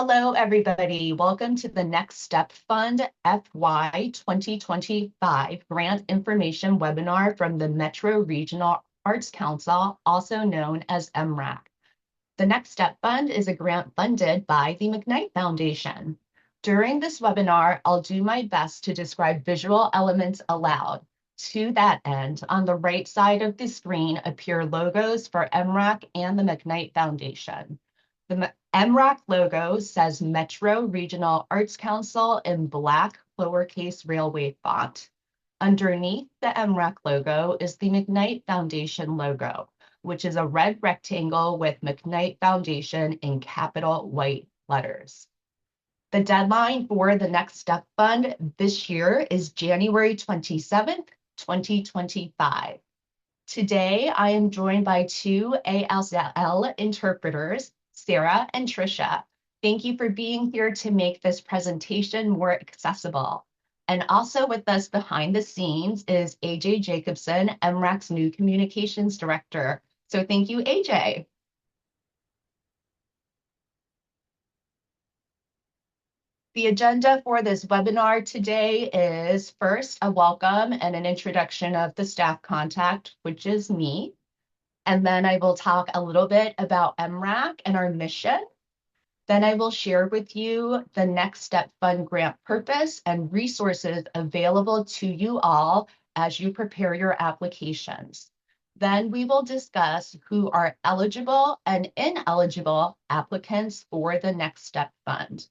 Hello, everybody. Welcome to the Next Step Fund FY 2025 Grant Information Webinar from the Metro Regional Arts Council, also known as MRAC. The Next Step Fund is a grant funded by the McKnight Foundation. During this webinar, I'll do my best to describe visual elements aloud. To that end, on the right side of the screen appear logos for MRAC and the McKnight Foundation. The MRAC logo says Metro Regional Arts Council in black lowercase railway font. Underneath the MRAC logo is the McKnight Foundation logo, which is a red rectangle with McKnight Foundation in capital white letters. The deadline for the Next Step Fund this year is January 27th, 2025. Today, I am joined by two ASL interpreters, Sarah and Tricia. Thank you for being here to make this presentation more accessible. And also with us behind the scenes is AJ Jacobson, MRAC's new communications director. So thank you, AJ. The agenda for this webinar today is first a welcome and an introduction of the staff contact, which is me. And then I will talk a little bit about MRAC and our mission. Then I will share with you the Next Step Fund grant purpose and resources available to you all as you prepare your applications. Then we will discuss who are eligible and ineligible applicants for the Next Step Fund.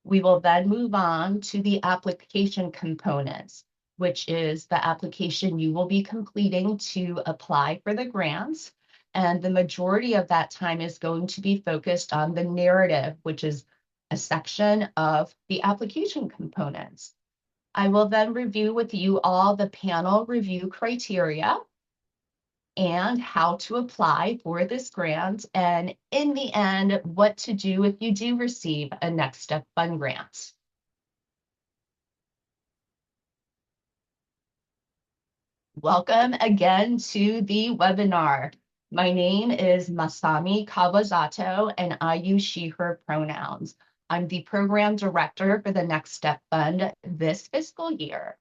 We will then move on to the application components, which is the application you will be completing to apply for the grants. And the majority of that time is going to be focused on the narrative, which is a section of the application components. I will then review with you all the panel review criteria and how to apply for this grant, and in the end, what to do if you do receive a Next Step Fund grant. Welcome again to the webinar. My name is Masami Kawazato, and I use she, her pronouns. I'm the program director for the Next Step Fund this fiscal year.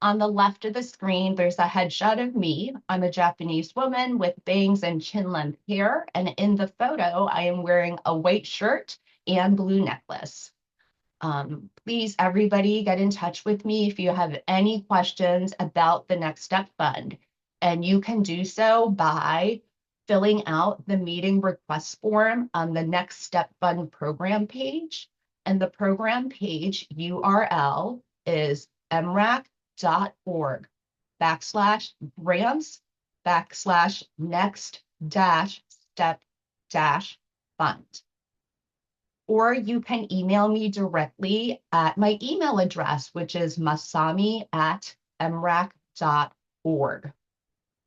On the left of the screen, there's a headshot of me. I'm a Japanese woman with bangs and chin-length hair, and in the photo, I am wearing a white shirt and blue necklace. Please, everybody, get in touch with me if you have any questions about the Next Step Fund. And you can do so by filling out the meeting request form on the Next Step Fund program page. And the program page URL is mrac.org/grants/next-step-fund. Or you can email me directly at my email address, which is masami@mrac.org.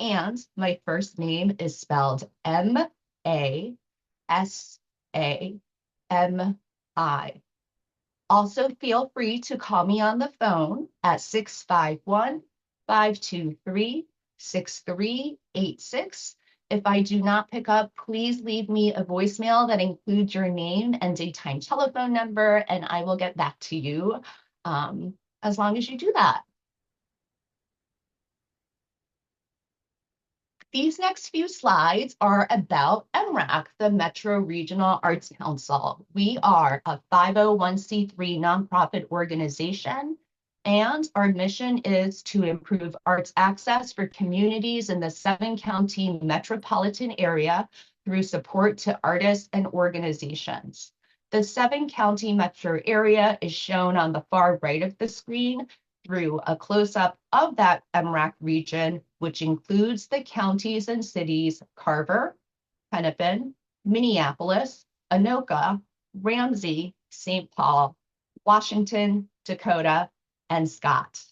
And my first name is spelled M-A-S-A-M-I. Also, feel free to call me on the phone at 651-523-6386. If I do not pick up, please leave me a voicemail that includes your name and daytime telephone number, and I will get back to you as long as you do that. These next few slides are about MRAC, the Metro Regional Arts Council. We are a 501c3 nonprofit organization, and our mission is to improve arts access for communities in the 7-county metropolitan area through support to artists and organizations. The 7-county metro area is shown on the far right of the screen through a close-up of that MRAC region, which includes the counties and cities Carver, Hennepin, Minneapolis, Anoka, Ramsey, St. Paul, Washington, Dakota, and Scott.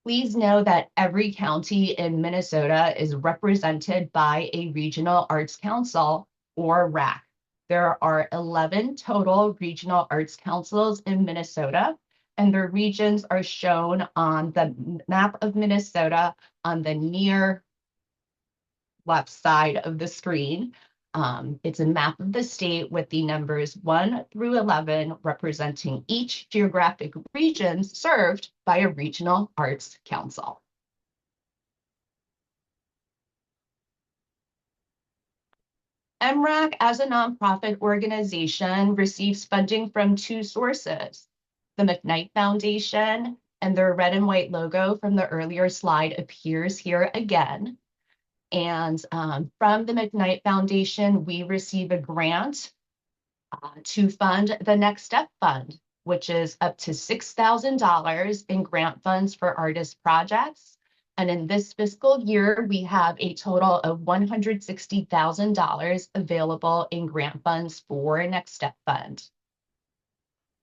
Please know that every county in Minnesota is represented by a Regional Arts Council, or RAC. There are 11 total Regional Arts Councils in Minnesota, and their regions are shown on the map of Minnesota on the near left side of the screen. It's a map of the state with the numbers 1 through 11 representing each geographic region served by a regional arts council. MRAC, as a nonprofit organization, receives funding from two sources. The McKnight Foundation, and their red and white logo from the earlier slide appears here again. And from the McKnight Foundation, we receive a grant to fund the Next Step Fund, which is up to $6,000 in grant funds for artist projects. And in this fiscal year, we have a total of $160,000 available in grant funds for Next Step Fund.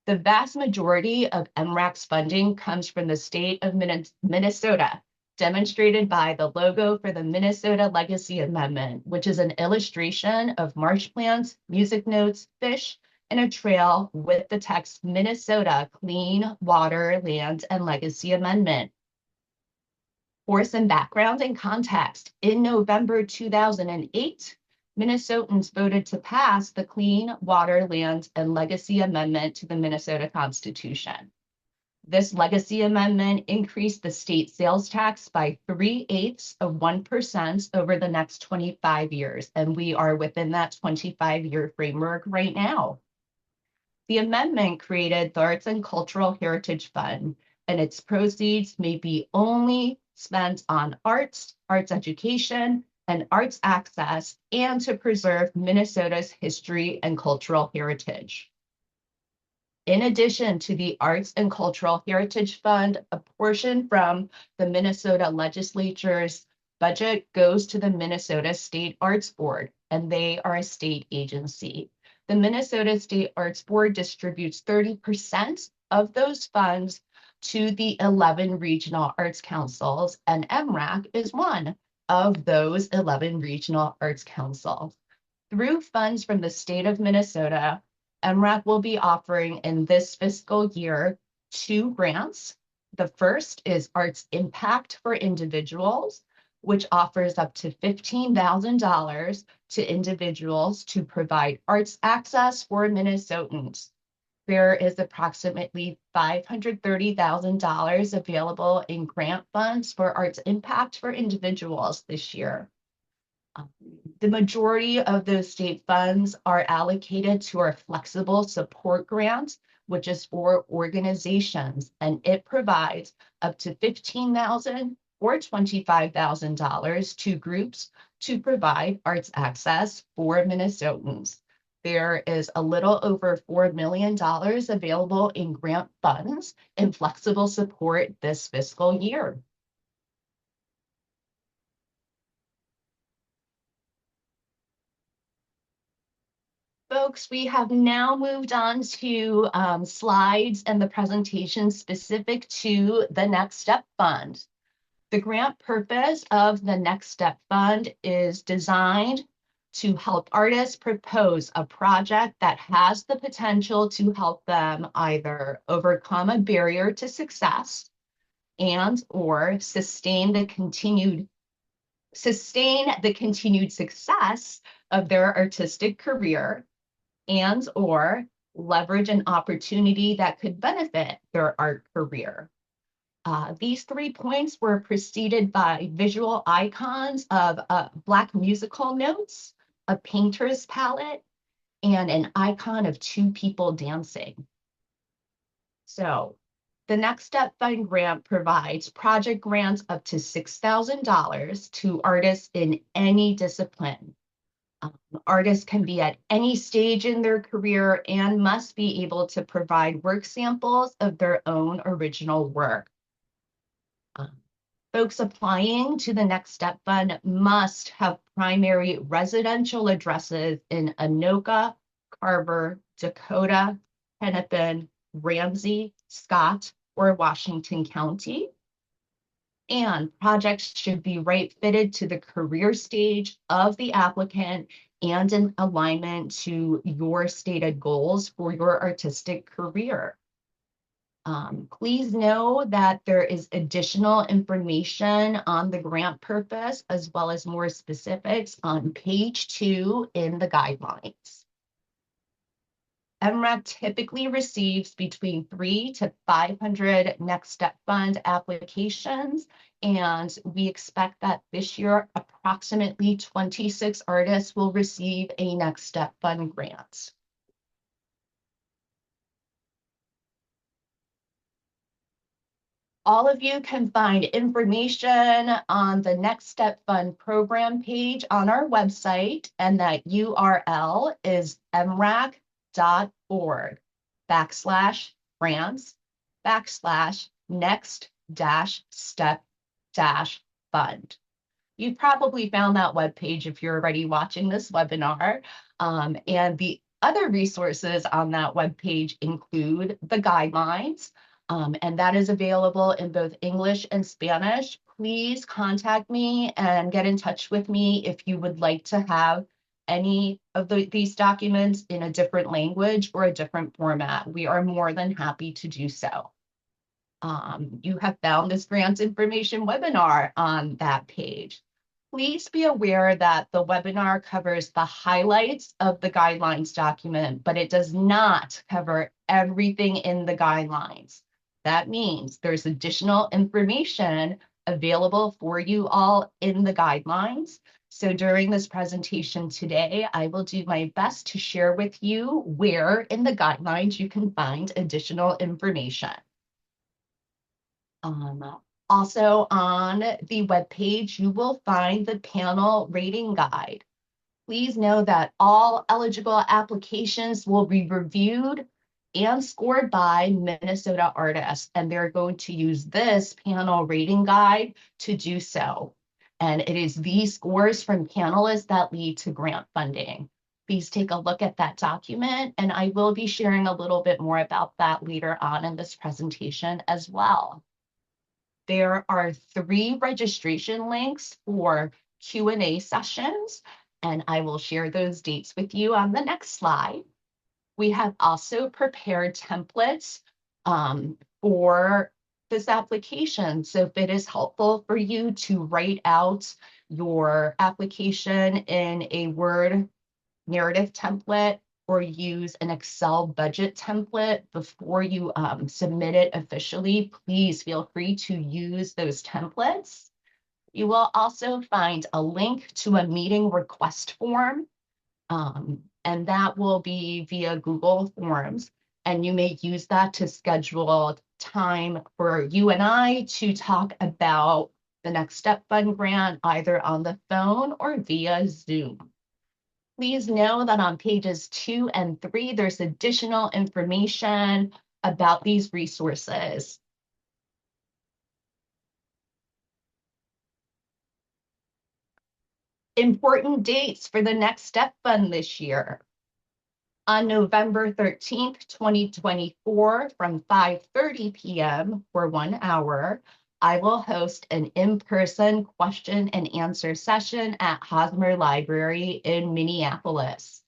The vast majority of MRAC's funding comes from the state of Minnesota, demonstrated by the logo for the Minnesota Legacy Amendment, which is an illustration of marsh plants, music notes, fish, and a trail with the text Minnesota Clean Water, Land, and Legacy Amendment. For some background and context, in November 2008, Minnesotans voted to pass the Clean Water, Land, and Legacy Amendment to the Minnesota Constitution. This legacy amendment increased the state sales tax by 0.3% over the next 25 years, and we are within that 25-year framework right now. The amendment created the Arts and Cultural Heritage Fund, and its proceeds may be only spent on arts, arts education, and arts access, and to preserve Minnesota's history and cultural heritage. In addition to the Arts and Cultural Heritage Fund, a portion from the Minnesota legislature's budget goes to the Minnesota State Arts Board, and they are a state agency. The Minnesota State Arts Board distributes 30% of those funds to the 11 regional arts councils, and MRAC is one of those 11 regional arts councils. Through funds from the state of Minnesota, MRAC will be offering in this fiscal year 2 grants. The first is Arts Impact for Individuals, which offers up to $15,000 to individuals to provide arts access for Minnesotans. There is approximately $530,000 available in grant funds for Arts Impact for Individuals this year. The majority of those state funds are allocated to our Flexible Support Grant, which is for organizations, and it provides up to $15,000 or $25,000 to groups to provide arts access for Minnesotans. There is a little over $4 million available in grant funds and flexible support this fiscal year. Folks, we have now moved on to slides and the presentation specific to the Next Step Fund. The grant purpose of the Next Step Fund is designed to help artists propose a project that has the potential to help them either overcome a barrier to success and or sustain the continued success of their artistic career and or leverage an opportunity that could benefit their art career. These 3 points were preceded by visual icons of Black musical notes, a painter's palette, and an icon of 2 people dancing. So the Next Step Fund grant provides project grants up to $6,000 to artists in any discipline. Artists can be at any stage in their career and must be able to provide work samples of their own original work. Folks applying to the Next Step Fund must have primary residential addresses in Anoka, Carver, Dakota, Hennepin, Ramsey, Scott, or Washington County. And projects should be right fitted to the career stage of the applicant and in alignment to your stated goals for your artistic career. Please know that there is additional information on the grant purpose as well as more specifics on page 2 in the guidelines. MRAC typically receives between 300 to 500 Next Step Fund applications, and we expect that this year approximately 26 artists will receive a Next Step Fund grant. All of you can find information on the Next Step Fund program page on our website, and that URL is mrac.org/grants/next-step-fund. You probably found that webpage if you're already watching this webinar. And the other resources on that webpage include the guidelines, and that is available in both English and Spanish. Please contact me and get in touch with me if you would like to have any of these documents in a different language or a different format. We are more than happy to do so. You have found this grants information webinar on that page. Please be aware that the webinar covers the highlights of the guidelines document, but it does not cover everything in the guidelines. That means there's additional information available for you all in the guidelines. So during this presentation today, I will do my best to share with you where in the guidelines you can find additional information. Also on the webpage, you will find the panel rating guide. Please know that all eligible applications will be reviewed and scored by Minnesota artists, and they're going to use this panel rating guide to do so. And it is these scores from panelists that lead to grant funding. Please take a look at that document, and I will be sharing a little bit more about that later on in this presentation as well. There are 3 registration links for Q&A sessions, and I will share those dates with you on the next slide. We have also prepared templates for this application. So if it is helpful for you to write out your application in a Word narrative template or use an Excel budget template before you submit it officially, please feel free to use those templates. You will also find a link to a meeting request form, and that will be via Google Forms. And you may use that to schedule time for you and I to talk about the Next Step Fund grant, either on the phone or via Zoom. Please know that on pages 2 and 3, there's additional information about these resources. Important dates for the Next Step Fund this year. On November 13th, 2024, from 5:30 p.m. for 1 hour, I will host an in-person question and answer session at Hosmer Library in Minneapolis.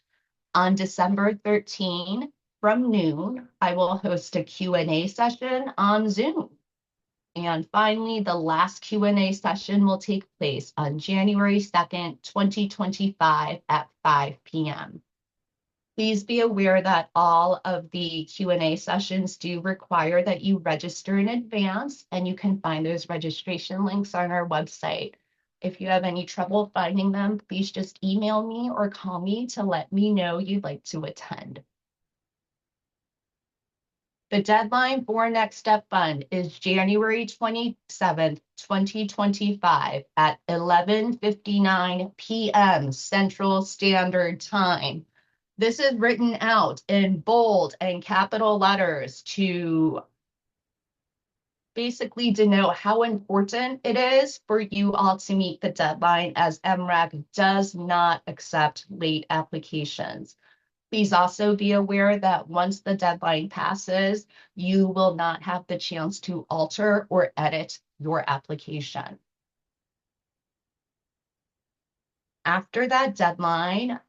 On December 13, from noon, I will host a Q&A session on Zoom. And finally, the last Q&A session will take place on January 2nd, 2025 at 5 p.m. Please be aware that all of the Q&A sessions do require that you register in advance, and you can find those registration links on our website. If you have any trouble finding them, please just email me or call me to let me know you'd like to attend. The deadline for Next Step Fund is January 27th, 2025 at 11:59 p.m. Central Standard Time. This is written out in bold and capital letters to basically denote how important it is for you all to meet the deadline, as MRAC does not accept late applications. Please also be aware that once the deadline passes, you will not have the chance to alter or edit your application. After that deadline,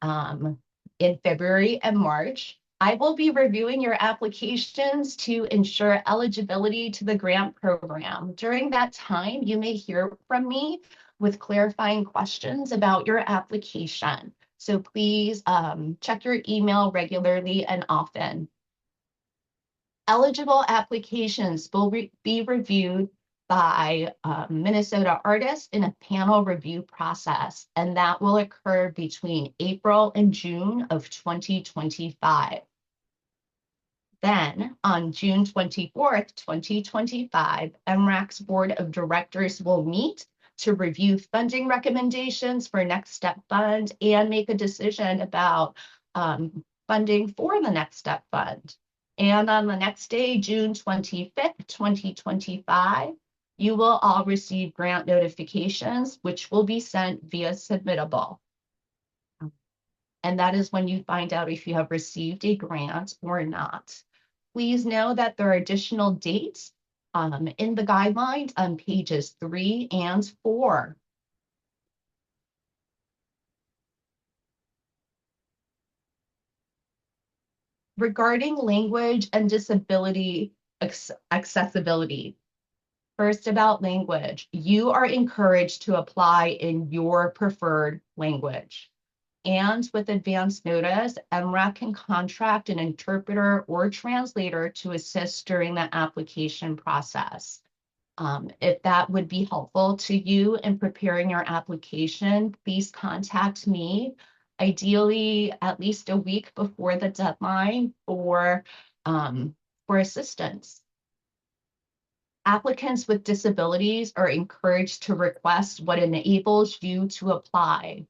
in February and March, I will be reviewing your applications to ensure eligibility to the grant program. During that time, you may hear from me with clarifying questions about your application. So please check your email regularly and often. Eligible applications will be reviewed by Minnesota artists in a panel review process, and that will occur between April and June of 2025. Then, on June 24th, 2025, MRAC's Board of Directors will meet to review funding recommendations for Next Step Fund and make a decision about funding for the Next Step Fund. And on the next day, June 25th, 2025, you will all receive grant notifications, which will be sent via Submittable. And that is when you find out if you have received a grant or not. Please know that there are additional dates in the guidelines on pages 3 and 4. Regarding language and disability accessibility, first about language, you are encouraged to apply in your preferred language. And with advance notice, MRAC can contract an interpreter or translator to assist during the application process. If that would be helpful to you in preparing your application, please contact me, ideally at least a week before the deadline for assistance. Applicants with disabilities are encouraged to request what enables you to apply.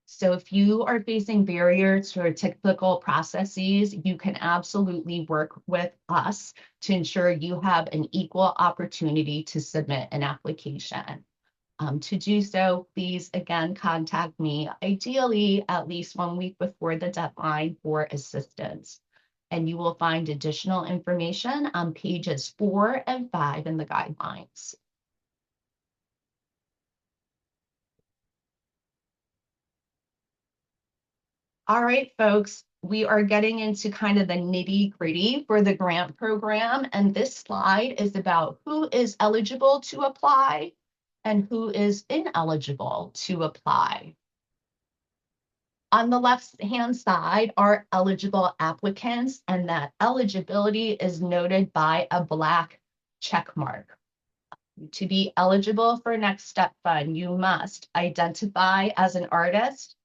So if you are facing barriers or typical processes, you can absolutely work with us to ensure you have an equal opportunity to submit an application. To do so, please again contact me, ideally at least 1 week before the deadline for assistance. And you will find additional information on pages 4 and 5 in the guidelines. All right, folks, we are getting into kind of the nitty-gritty for the grant program, and this slide is about who is eligible to apply and who is ineligible to apply. On the left-hand side are eligible applicants, and that eligibility is noted by a black check mark. To be eligible for Next Step Fund, you must identify as an artist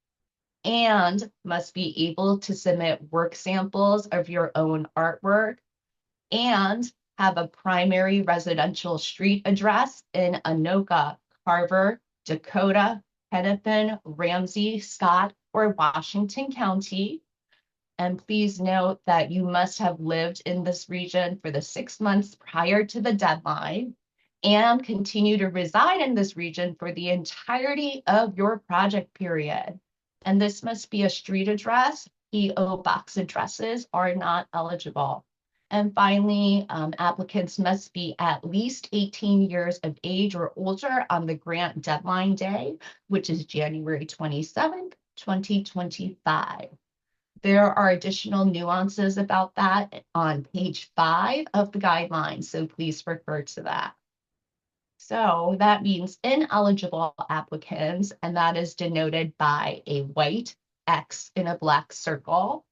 and must be able to submit work samples of your own artwork and have a primary residential street address in Anoka, Carver, Dakota, Hennepin, Ramsey, Scott, or Washington County. And please note that you must have lived in this region for the 6 months prior to the deadline and continue to reside in this region for the entirety of your project period. And this must be a street address. PO box addresses are not eligible. And finally, applicants must be at least 18 years of age or older on the grant deadline day, which is January 27th, 2025. There are additional nuances about that on page 5 of the guidelines, so please refer to that. So that means ineligible applicants, and that is denoted by a white X in a black circle,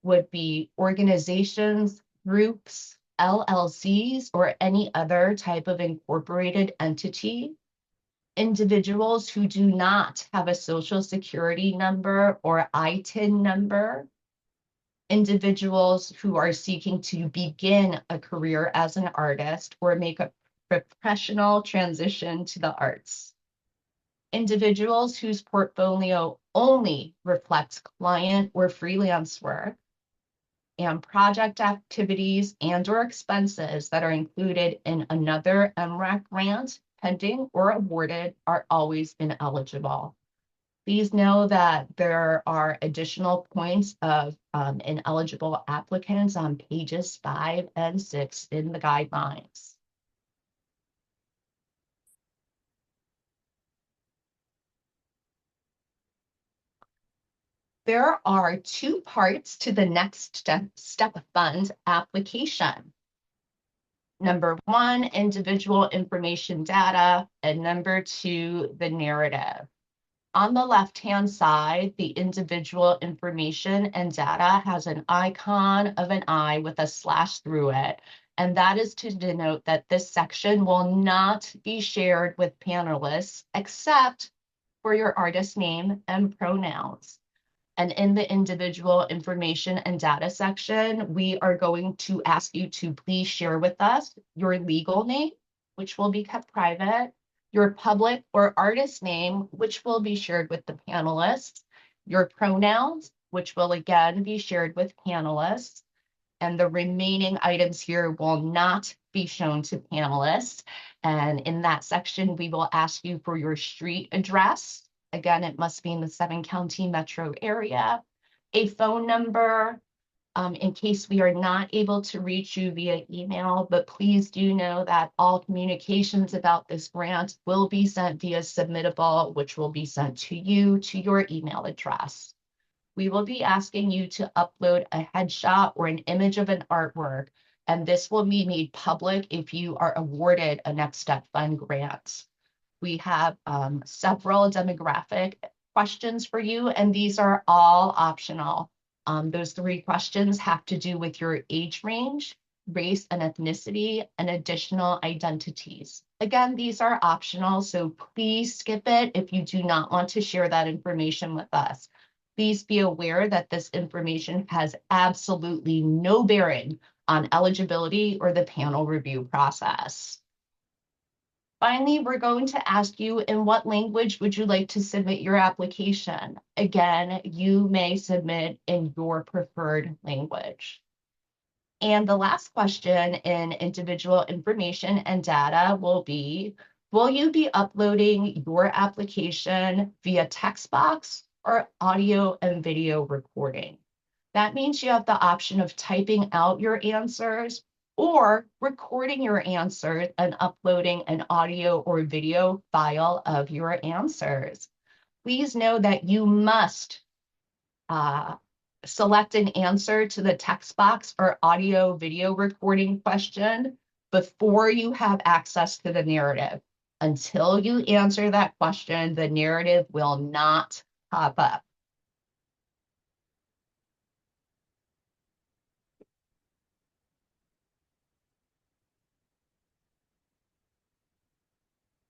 would be organizations, groups, LLCs, or any other type of incorporated entity, individuals who do not have a social security number or ITIN number, individuals who are seeking to begin a career as an artist or make a professional transition to the arts. Individuals whose portfolio only reflects client or freelance work, and project activities and/or expenses that are included in another MRAC grant, pending or awarded, are always ineligible. Please know that there are additional points of ineligible applicants on pages 5 and 6 in the guidelines. There are two parts to the next step fund application. Number one, individual information data, and number two, the narrative. On the left-hand side, the individual information and data has an icon of an eye with a slash through it, and that is to denote that this section will not be shared with panelists except for your artist name and pronouns. And in the individual information and data section, we are going to ask you to please share with us your legal name, which will be kept private, your public or artist name, which will be shared with the panelists, your pronouns, which will again be shared with panelists, and the remaining items here will not be shown to panelists. And in that section, we will ask you for your street address. Again, it must be in the 7-county metro area, a phone number, in case we are not able to reach you via email, but please do know that all communications about this grant will be sent via Submittable, which will be sent to you to your email address. We will be asking you to upload a headshot or an image of an artwork, and this will be made public if you are awarded a Next Step Fund grant. We have several demographic questions for you, and these are all optional. Those 3 questions have to do with your age range, race and ethnicity, and additional identities. Again, these are optional, so please skip it if you do not want to share that information with us. Please be aware that this information has absolutely no bearing on eligibility or the panel review process. Finally, we're going to ask you, in what language would you like to submit your application? Again, you may submit in your preferred language. And the last question in individual information and data will be, will you be uploading your application via text box or audio and video recording? That means you have the option of typing out your answers or recording your answers and uploading an audio or video file of your answers. Please know that you must select an answer to the text box or audio video recording question before you have access to the narrative. Until you answer that question, the narrative will not pop up.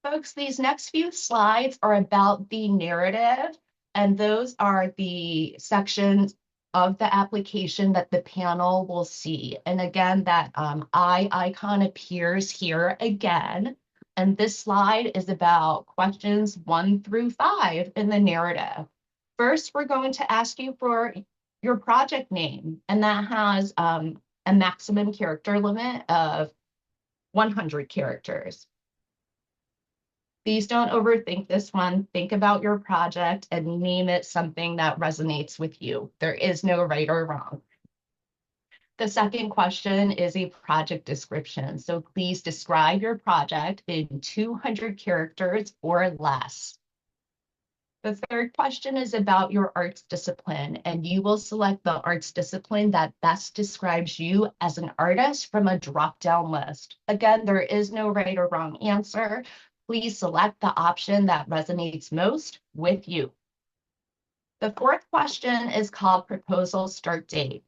Folks, these next few slides are about the narrative, and those are the sections of the application that the panel will see. And again, that eye icon appears here again. And this slide is about questions 1 through 5 in the narrative. First, we're going to ask you for your project name, and that has a maximum character limit of 100 characters. Please don't overthink this one. Think about your project and name it something that resonates with you. There is no right or wrong. The second question is a project description. So please describe your project in 200 characters or less. The third question is about your arts discipline, and you will select the arts discipline that best describes you as an artist from a drop-down list. Again, there is no right or wrong answer. Please select the option that resonates most with you. The fourth question is called proposal start date.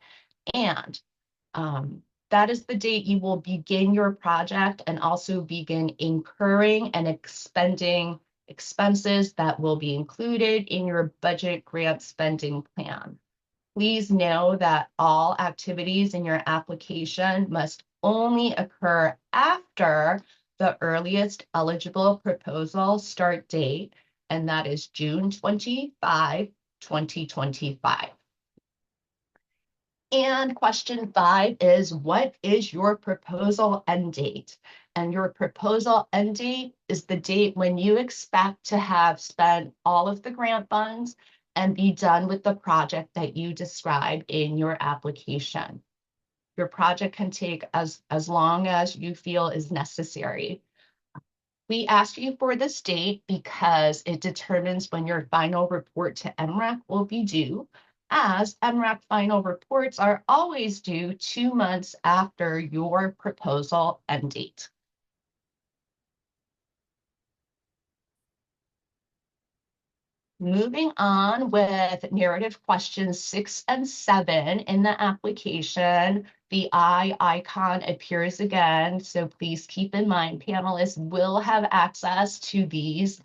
And that is the date you will begin your project and also begin incurring and expending expenses that will be included in your budget grant spending plan. Please know that all activities in your application must only occur after the earliest eligible proposal start date, and that is June 25, 2025. And question 5 is, what is your proposal end date? And your proposal end date is the date when you expect to have spent all of the grant funds and be done with the project that you describe in your application. Your project can take as long as you feel is necessary. We ask you for this date because it determines when your final report to MRAC will be due. as MRAC final reports are always due 2 months after your proposal end date. Moving on with narrative questions 6 and 7 in the application, the eye icon appears again, so please keep in mind panelists will have access to these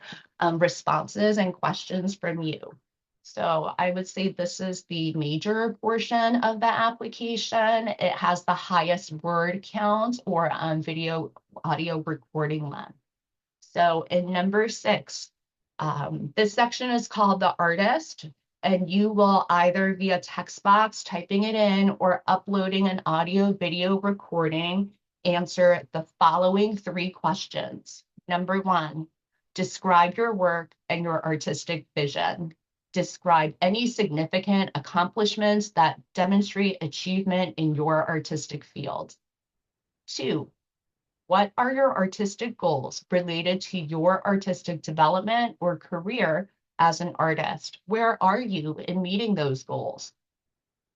responses and questions from you. So I would say this is the major portion of the application. It has the highest word count or video audio recording length. So in number 6, this section is called the artist, and you will either via text box typing it in or uploading an audio video recording answer the following 3 questions. Number 1, describe your work and your artistic vision. Describe any significant accomplishments that demonstrate achievement in your artistic field. 2, what are your artistic goals related to your artistic development or career as an artist? Where are you in meeting those goals?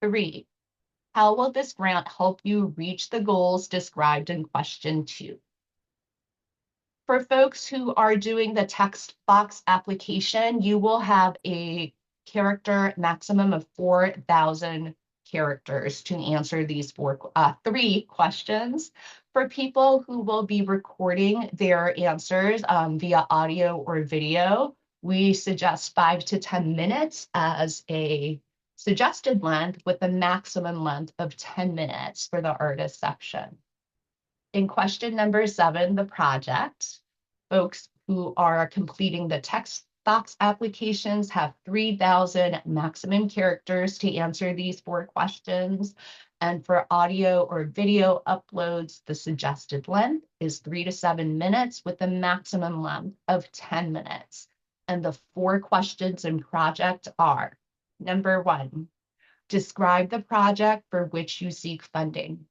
3, how will this grant help you reach the goals described in question 2? For folks who are doing the text box application, you will have a character maximum of 4,000 characters to answer these 3 questions. For people who will be recording their answers via audio or video, we suggest 5 to 10 minutes as a suggested length with a maximum length of 10 minutes for the artist section. In question number 7, the project, folks who are completing the text box applications have 3,000 maximum characters to answer these 4 questions. And for audio or video uploads, the suggested length is 3 to 7 minutes with a maximum length of 10 minutes. And the 4 questions in project are, number 1, describe the project for which you seek funding.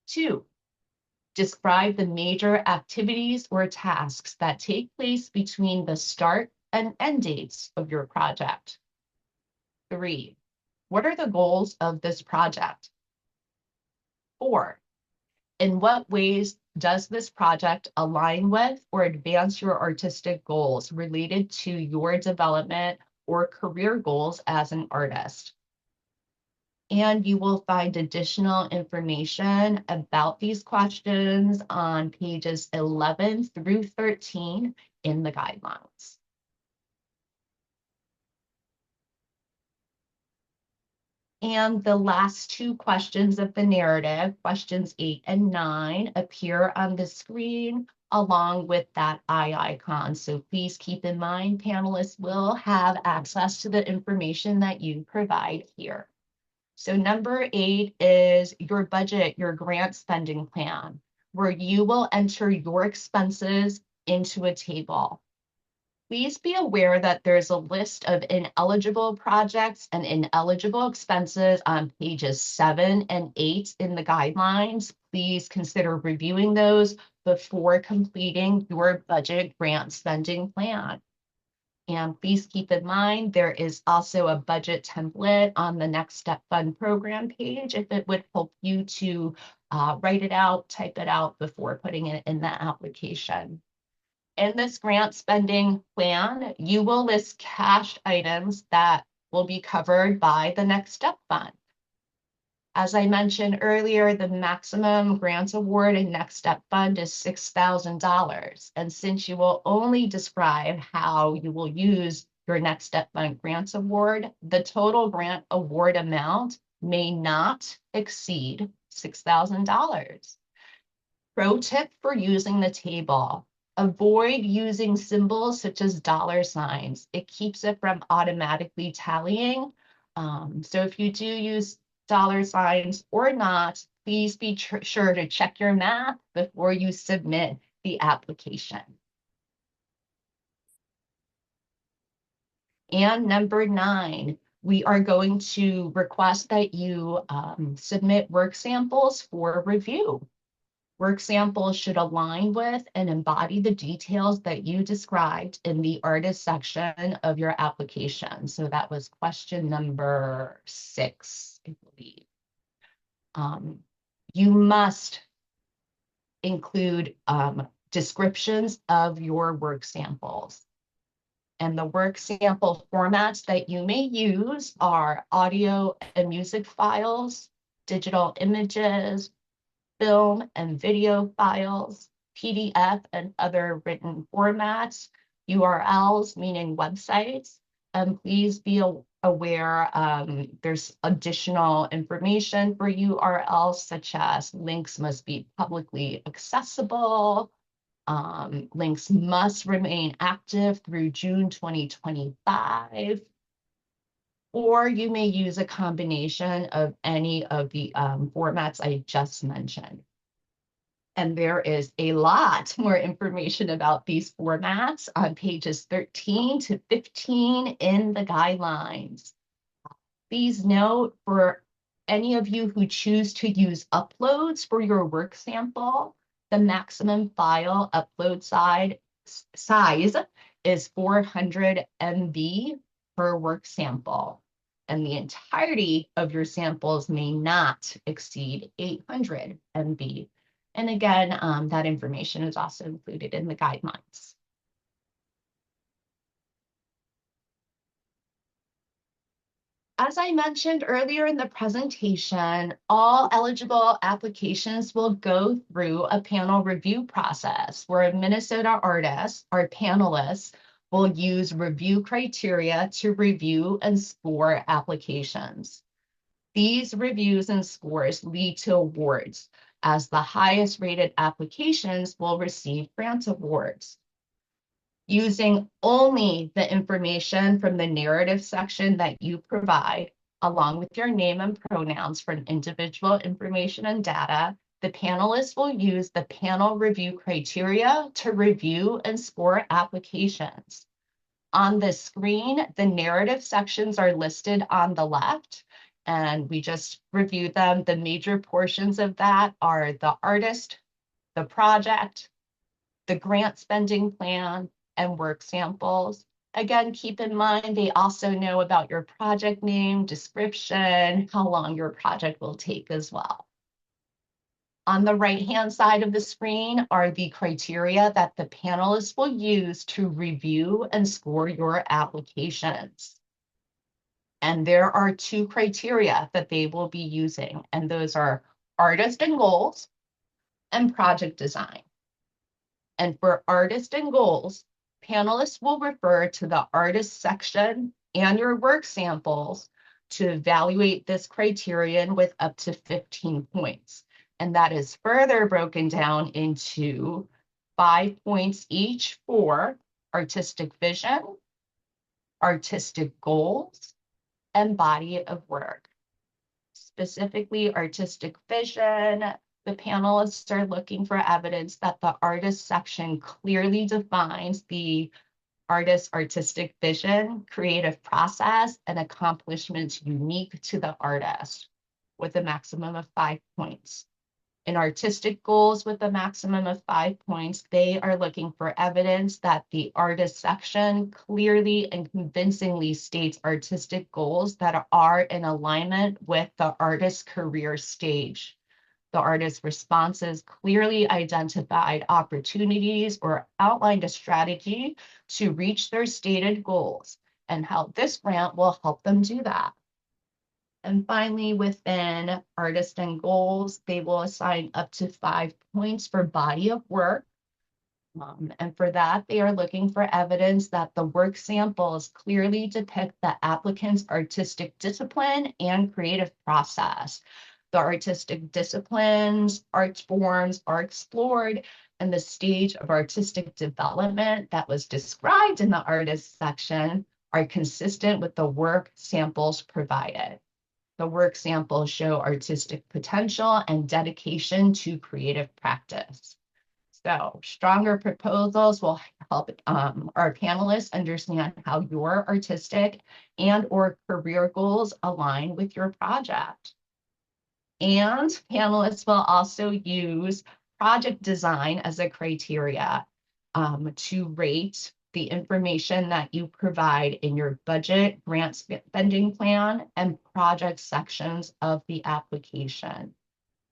2, describe the major activities or tasks that take place between the start and end dates of your project. 3, what are the goals of this project? 4, in what ways does this project align with or advance your artistic goals related to your development or career goals as an artist? And you will find additional information about these questions on pages 11 through 13 in the guidelines. And the last 2 questions of the narrative, questions 8 and 9, appear on the screen along with that eye icon. So please keep in mind, panelists will have access to the information that you provide here. So number 8 is your budget, your grant spending plan, where you will enter your expenses into a table. Please be aware that there's a list of ineligible projects and ineligible expenses on pages 7 and 8 in the guidelines. Please consider reviewing those before completing your budget grant spending plan. And please keep in mind, there is also a budget template on the Next Step Fund program page if it would help you to write it out, type it out before putting it in the application. In this grant spending plan, you will list cash items that will be covered by the Next Step Fund. As I mentioned earlier, the maximum grant award in Next Step Fund is $6,000. And since you will only describe how you will use your Next Step Fund grants award, the total grant award amount may not exceed $6,000. Pro tip for using the table: avoid using symbols such as dollar signs. It keeps it from automatically tallying. So if you do use dollar signs or not, please be sure to check your math before you submit the application. And number 9, we are going to request that you submit work samples for review. Work samples should align with and embody the details that you described in the artist section of your application. So that was question number 6, I believe. You must include descriptions of your work samples. And the work sample formats that you may use are audio and music files, digital images, film and video files, PDF and other written formats, URLs, meaning websites. And please be aware there's additional information for URLs, such as links must be publicly accessible. Links must remain active through June 2025. Or you may use a combination of any of the formats I just mentioned. And there is a lot more information about these formats on pages 13 to 15 in the guidelines. Please note, for any of you who choose to use uploads for your work sample, the maximum file upload size is 400 MB per work sample, and the entirety of your samples may not exceed 800 MB. And again, that information is also included in the guidelines. As I mentioned earlier in the presentation, all eligible applications will go through a panel review process where Minnesota artists, our panelists, will use review criteria to review and score applications. These reviews and scores lead to awards, as the highest rated applications will receive grant awards. Using only the information from the narrative section that you provide, along with your name and pronouns for individual information and data, the panelists will use the panel review criteria to review and score applications. On the screen, the narrative sections are listed on the left, and we just reviewed them. The major portions of that are the artist, the project, the grant spending plan, and work samples. Again, keep in mind, they also know about your project name, description, how long your project will take as well. On the right-hand side of the screen are the criteria that the panelists will use to review and score your applications. And there are 2 criteria that they will be using, and those are artist and goals and project design. And for artist and goals, panelists will refer to the artist section and your work samples to evaluate this criterion with up to 15 points. And that is further broken down into 5 points each for artistic vision, artistic goals, and body of work. Specifically, artistic vision, the panelists are looking for evidence that the artist section clearly defines the artist's artistic vision, creative process, and accomplishments unique to the artist, with a maximum of 5 points. In artistic goals with a maximum of 5 points, they are looking for evidence that the artist section clearly and convincingly states artistic goals that are in alignment with the artist's career stage. The artist's responses clearly identified opportunities or outlined a strategy to reach their stated goals, and how this grant will help them do that. And finally, within artist and goals, they will assign up to 5 points for body of work. And for that, they are looking for evidence that the work samples clearly depict the applicant's artistic discipline and creative process. The artistic disciplines, art forms are explored, and the stage of artistic development that was described in the artist section are consistent with the work samples provided. The work samples show artistic potential and dedication to creative practice. So stronger proposals will help our panelists understand how your artistic and/or career goals align with your project. And panelists will also use project design as a criteria to rate the information that you provide in your budget, grant spending plan, and project sections of the application.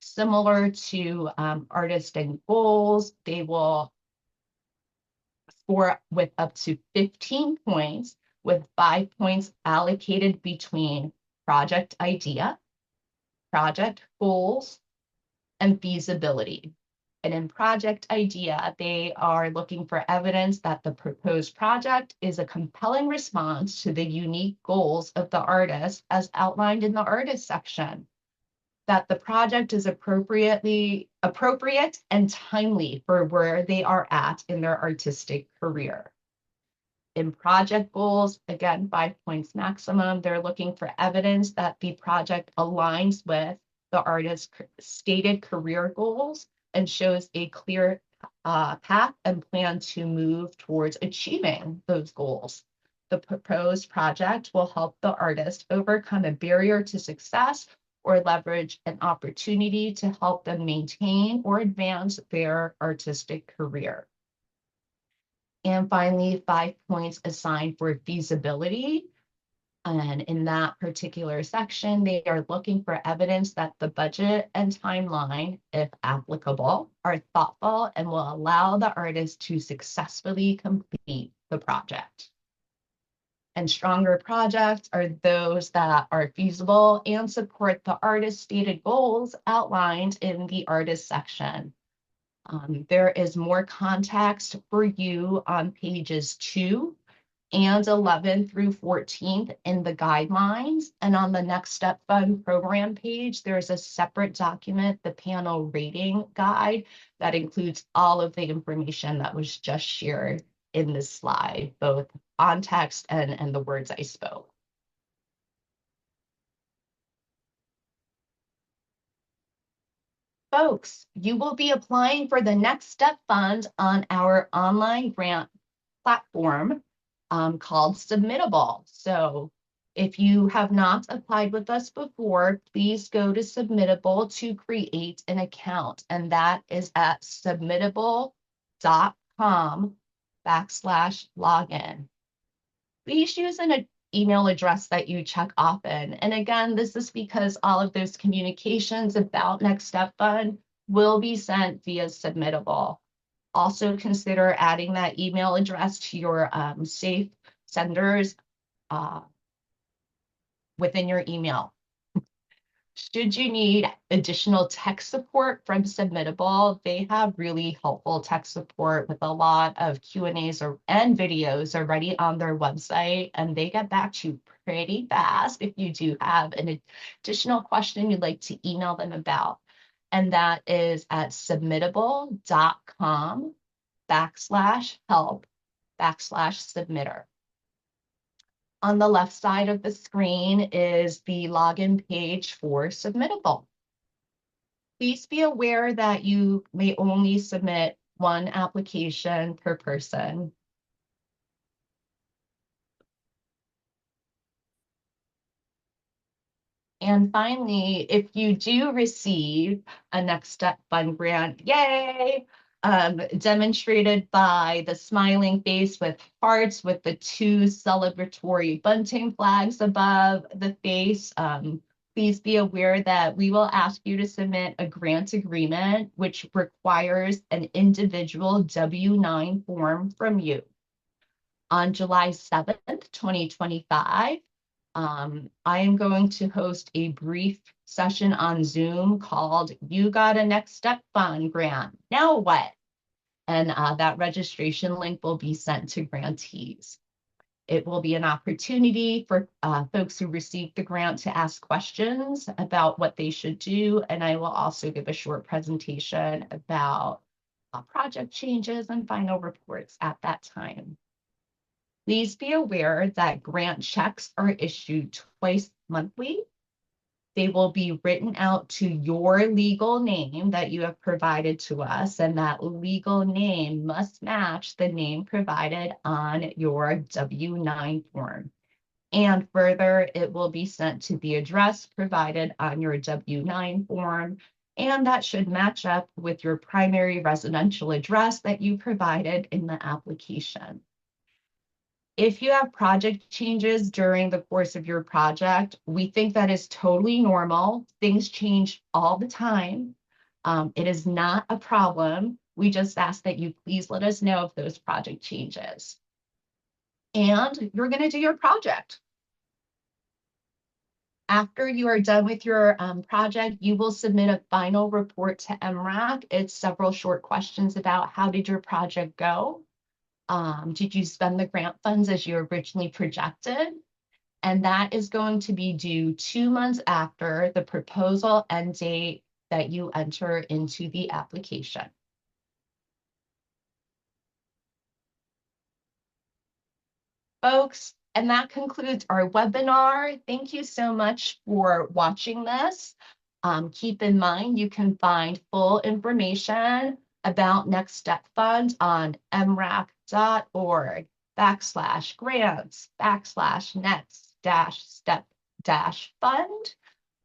Similar to artist and goals, they will score with up to 15 points, with 5 points allocated between project idea, project goals, and feasibility. And in project idea, they are looking for evidence that the proposed project is a compelling response to the unique goals of the artist as outlined in the artist section, that the project is appropriate and timely for where they are at in their artistic career. In project goals, again, 5 points maximum, they're looking for evidence that the project aligns with the artist's stated career goals and shows a clear path and plan to move towards achieving those goals. The proposed project will help the artist overcome a barrier to success or leverage an opportunity to help them maintain or advance their artistic career. And finally, 5 points assigned for feasibility. And in that particular section, they are looking for evidence that the budget and timeline, if applicable, are thoughtful and will allow the artist to successfully complete the project. And stronger projects are those that are feasible and support the artist's stated goals outlined in the artist section. There is more context for you on pages 2 and 11 through 14 in the guidelines. And on the Next Step Fund program page, there's a separate document, the panel rating guide, that includes all of the information that was just shared in this slide, both on text and the words I spoke. Folks, you will be applying for the Next Step Fund on our online grant platform called Submittable. So if you have not applied with us before, please go to Submittable to create an account. And that is at submittable.com/login. Please use an email address that you check often. And again, this is because all of those communications about Next Step Fund will be sent via Submittable. Also consider adding that email address to your safe senders within your email. Should you need additional tech support from Submittable, they have really helpful tech support with a lot of Q&As and videos already on their website, and they get back to you pretty fast if you do have an additional question you'd like to email them about. And that is at submittable.com/help/submitter. On the left side of the screen is the login page for Submittable. Please be aware that you may only submit one application per person. And finally, if you do receive a Next Step Fund grant, yay! Demonstrated by the smiling face with hearts with the 2 celebratory bunting flags above the face. Please be aware that we will ask you to submit a grant agreement, which requires an individual W-9 form from you. On July 7th, 2025, I am going to host a brief session on Zoom called You Got a Next Step Fund Grant, Now What? And that registration link will be sent to grantees. It will be an opportunity for folks who received the grant to ask questions about what they should do. And I will also give a short presentation about project changes and final reports at that time. Please be aware that grant checks are issued twice monthly. They will be written out to your legal name that you have provided to us, and that legal name must match the name provided on your W-9 form. And further, it will be sent to the address provided on your W-9 form, and that should match up with your primary residential address that you provided in the application. If you have project changes during the course of your project, we think that is totally normal. Things change all the time. It is not a problem. We just ask that you please let us know of those project changes. And you're going to do your project. After you are done with your project, you will submit a final report to MRAC. It's several short questions about how did your project go? Did you spend the grant funds as you originally projected? And that is going to be due 2 months after the proposal end date that you enter into the application. Folks, and that concludes our webinar. Thank you so much for watching this. Keep in mind, you can find full information about Next Step Fund on mrac.org/grants/next-step-fund.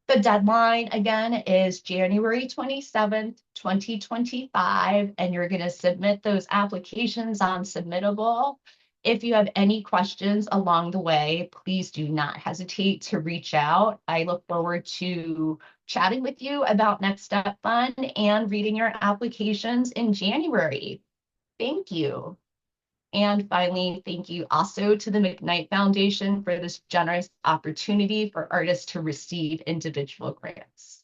The deadline again is January 27th, 2025, and you're going to submit those applications on Submittable. If you have any questions along the way, please do not hesitate to reach out. I look forward to chatting with you about Next Step Fund and reading your applications in January. Thank you. And finally, thank you also to the McKnight Foundation for this generous opportunity for artists to receive individual grants.